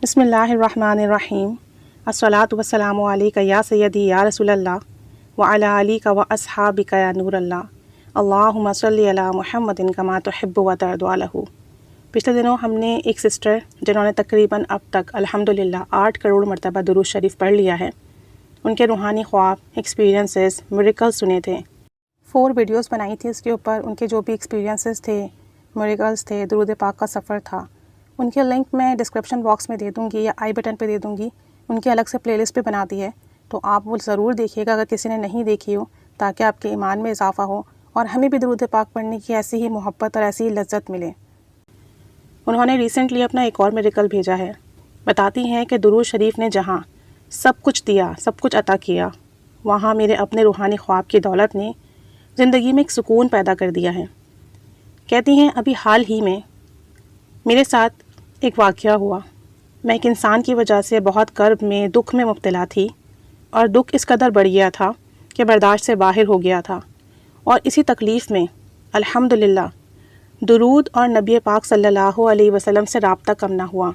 بسم اللہ الرحمن الرحیم الصلاۃ والسلام علیک یا سیدی یا رسول اللہ وعلی آلک و اصحابک یا نور اللہ اللہم صلی علی محمد کما تحب و ترضی عنہ۔ پچھلے دنوں ہم نے ایک سسٹر جنہوں نے تقریباً اب تک الحمدللہ 8 کروڑ مرتبہ درود شریف پڑھ لیا ہے، ان کے روحانی خواب، ایکسپیرینسز، میریکلز سنے تھے۔ 4 ویڈیوز بنائی تھی اس کے اوپر، ان کے جو بھی ایکسپیرینسز تھے، میریکلز تھے، درود پاک کا سفر تھا، ان کے لنک میں ڈسکرپشن باکس میں دے دوں گی یا آئی بٹن پہ دے دوں گی۔ ان کی الگ سے پلے لسٹ پہ بنا دی ہے، تو آپ وہ ضرور دیکھیے گا اگر کسی نے نہیں دیکھی ہو، تاکہ آپ کے ایمان میں اضافہ ہو اور ہمیں بھی درود پاک پڑھنے کی ایسی ہی محبت اور ایسی ہی لذت ملے۔ انہوں نے ریسنٹلی اپنا ایک اور میریکل بھیجا ہے، بتاتی ہیں کہ درود شریف نے جہاں سب کچھ دیا، سب کچھ عطا کیا، وہاں میرے اپنے روحانی خواب کی دولت نے زندگی میں ایک سکون پیدا کر دیا ہے۔ کہتی ہیں ابھی حال ہی میں میرے ساتھ ایک واقعہ ہوا۔ میں ایک انسان کی وجہ سے بہت کرب میں، دکھ میں مبتلا تھی، اور دکھ اس قدر بڑھ گیا تھا کہ برداشت سے باہر ہو گیا تھا، اور اسی تکلیف میں الحمدللہ درود اور نبی پاک صلی اللہ علیہ وسلم سے رابطہ کم نہ ہوا۔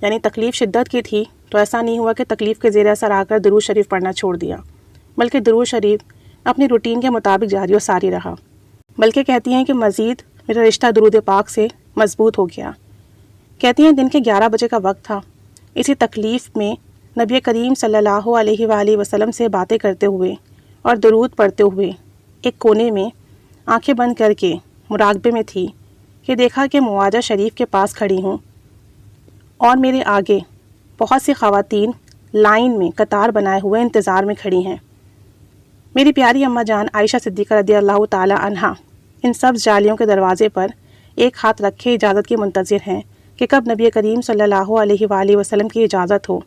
یعنی تکلیف شدت کی تھی، تو ایسا نہیں ہوا کہ تکلیف کے زیر اثر آ کر درود شریف پڑھنا چھوڑ دیا، بلکہ درود شریف اپنی روٹین کے مطابق جاری و ساری رہا۔ بلکہ کہتی ہیں کہ مزید میرا رشتہ درود پاک سے مضبوط ہو گیا۔ کہتی ہیں دن کے 11 بجے کا وقت تھا، اسی تکلیف میں نبی کریم صلی اللہ علیہ وآلہ وسلم سے باتیں کرتے ہوئے اور درود پڑھتے ہوئے ایک کونے میں آنکھیں بند کر کے مراقبے میں تھی کہ دیکھا کہ مواجہ شریف کے پاس کھڑی ہوں، اور میرے آگے بہت سی خواتین لائن میں قطار بنائے ہوئے انتظار میں کھڑی ہیں۔ میری پیاری اماں جان عائشہ صدیقہ رضی اللہ تعالی عنہا ان سب جالیوں کے دروازے پر ایک ہاتھ رکھے اجازت کے منتظر ہیں کہ کب نبی کریم صلی اللہ علیہ وآلہ وسلم کی اجازت ہو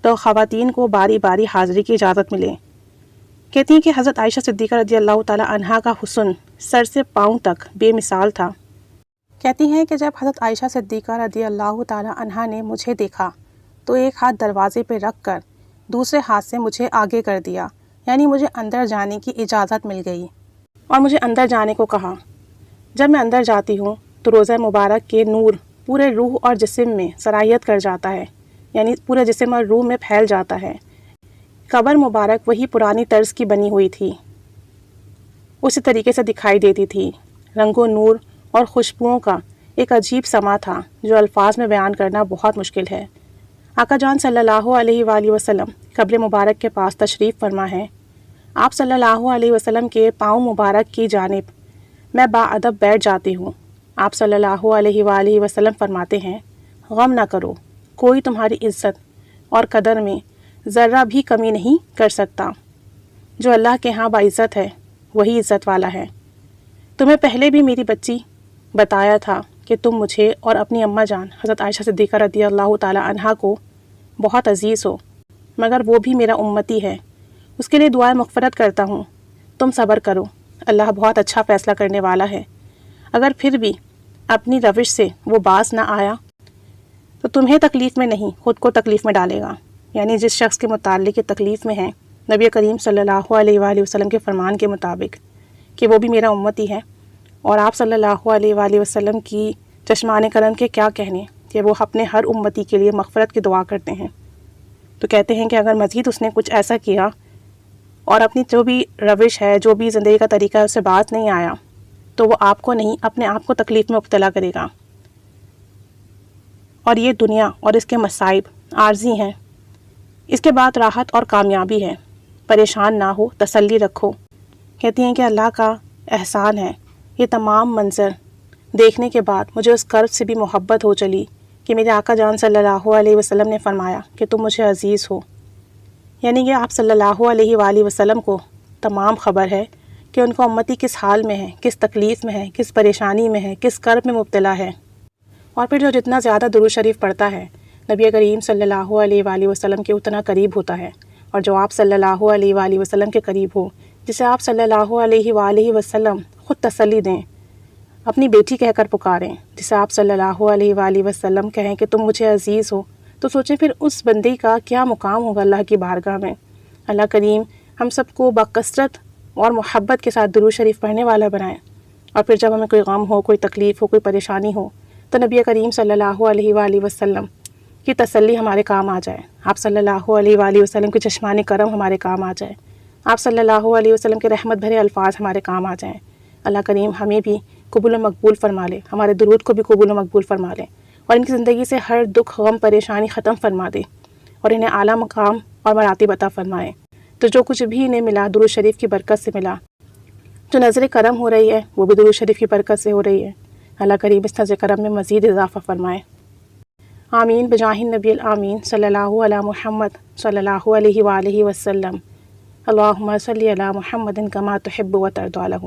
تو خواتین کو باری باری حاضری کی اجازت ملے۔ کہتی ہیں کہ حضرت عائشہ صدیقہ رضی اللہ تعالی عنہا کا حسن سر سے پاؤں تک بے مثال تھا۔ کہتی ہیں کہ جب حضرت عائشہ صدیقہ رضی اللہ تعالی عنہا نے مجھے دیکھا تو ایک ہاتھ دروازے پہ رکھ کر دوسرے ہاتھ سے مجھے آگے کر دیا، یعنی مجھے اندر جانے کی اجازت مل گئی، اور مجھے اندر جانے کو کہا۔ جب میں اندر جاتی ہوں تو روضہ مبارک کے نور پورے روح اور جسم میں سرایت کر جاتا ہے، یعنی پورے جسم اور روح میں پھیل جاتا ہے۔ قبر مبارک وہی پرانی طرز کی بنی ہوئی تھی، اسی طریقے سے دکھائی دیتی تھی۔ رنگ و نور اور خوشبوؤں کا ایک عجیب سما تھا جو الفاظ میں بیان کرنا بہت مشکل ہے۔ آقا جان صلی اللہ علیہ وآلہ وسلم قبر مبارک کے پاس تشریف فرما ہے۔ آپ صلی اللہ علیہ وسلم کے پاؤں مبارک کی جانب میں باادب بیٹھ جاتی ہوں۔ آپ صلی اللہ علیہ وآلہ وسلم فرماتے ہیں، غم نہ کرو، کوئی تمہاری عزت اور قدر میں ذرہ بھی کمی نہیں کر سکتا۔ جو اللہ کے ہاں باعزت ہے وہی عزت والا ہے۔ تمہیں پہلے بھی میری بچی بتایا تھا کہ تم مجھے اور اپنی اماں جان حضرت عائشہ صدیقہ رضی اللہ تعالی عنہا کو بہت عزیز ہو، مگر وہ بھی میرا امتی ہے، اس کے لیے دعائیں مغفرت کرتا ہوں۔ تم صبر کرو، اللہ بہت اچھا فیصلہ کرنے والا ہے۔ اگر پھر بھی اپنی روش سے وہ باز نہ آیا تو تمہیں تکلیف میں نہیں، خود کو تکلیف میں ڈالے گا۔ یعنی جس شخص کے متعلق یہ تکلیف میں ہے، نبی کریم صلی اللہ علیہ وآلہ وسلم کے فرمان کے مطابق کہ وہ بھی میرا امتی ہے، اور آپ صلی اللہ علیہ وآلہ وسلم کی چشمان کرم کے کیا کہنے کہ وہ اپنے ہر امتی کے لیے مغفرت کی دعا کرتے ہیں۔ تو کہتے ہیں کہ اگر مزید اس نے کچھ ایسا کیا اور اپنی جو بھی روش ہے، جو بھی زندگی کا طریقہ ہے، اس سے بات نہیں آیا، تو وہ آپ کو نہیں، اپنے آپ کو تکلیف میں مبتلا کرے گا۔ اور یہ دنیا اور اس کے مصائب عارضی ہیں، اس کے بعد راحت اور کامیابی ہے۔ پریشان نہ ہو، تسلی رکھو۔ کہتی ہیں کہ اللہ کا احسان ہے، یہ تمام منظر دیکھنے کے بعد مجھے اس کرب سے بھی محبت ہو چلی کہ میرے آقا جان صلی اللہ علیہ وسلم نے فرمایا کہ تم مجھے عزیز ہو۔ یعنی کہ آپ صلی اللہ علیہ وآلہ وسلم کو تمام خبر ہے کہ ان کا امتی کس حال میں ہے، کس تکلیف میں ہے، کس پریشانی میں ہے، کس کرب میں مبتلا ہے۔ اور پھر جو جتنا زیادہ درود شریف پڑھتا ہے نبی کریم صلی اللہ علیہ وآلہ وسلم کے اتنا قریب ہوتا ہے، اور جو آپ صلی اللہ علیہ وآلہ وسلم کے قریب ہو، جسے آپ صلی اللہ علیہ وآلہ وسلم خود تسلی دیں، اپنی بیٹی کہہ کر پکاریں، جسے آپ صلی اللہ علیہ وآلہ وسلم کہیں کہ تم مجھے عزیز ہو، تو سوچیں پھر اس بندے کا کیا مقام ہوگا اللہ کی بارگاہ میں۔ اللہ کریم ہم سب کو بکثرت اور محبت کے ساتھ درود شریف پڑھنے والا بنائیں، اور پھر جب ہمیں کوئی غم ہو، کوئی تکلیف ہو، کوئی پریشانی ہو، تو نبی کریم صلی اللہ علیہ وآلہ وسلم کی تسلی ہمارے کام آ جائے، آپ صلی اللہ علیہ وآلہ وسلم کے چشمان کرم ہمارے کام آ جائے، آپ صلی اللہ علیہ وسلم کے رحمت بھرے الفاظ ہمارے کام آ جائیں۔ اللہ کریم ہمیں بھی قبول و مقبول فرما لے، ہمارے درود کو بھی قبول و مقبول فرما لے، اور ان کی زندگی سے ہر دکھ غم پریشانی ختم فرما دے، اور انہیں اعلیٰ مقام اور مراتب عطا فرمائے۔ تو جو کچھ بھی انہیں ملا درود شریف کی برکت سے ملا، جو نظر کرم ہو رہی ہے وہ بھی درود شریف کی برکت سے ہو رہی ہے۔ اللہ کریم اس نظر کرم میں مزید اضافہ فرمائے۔ آمین بجاہ النبی الآمین صلی اللہ علی محمد صلی اللہ علیہ وآلہ وسلم۔ اللہم صلی علی محمد کما تحب و ترضی لہ۔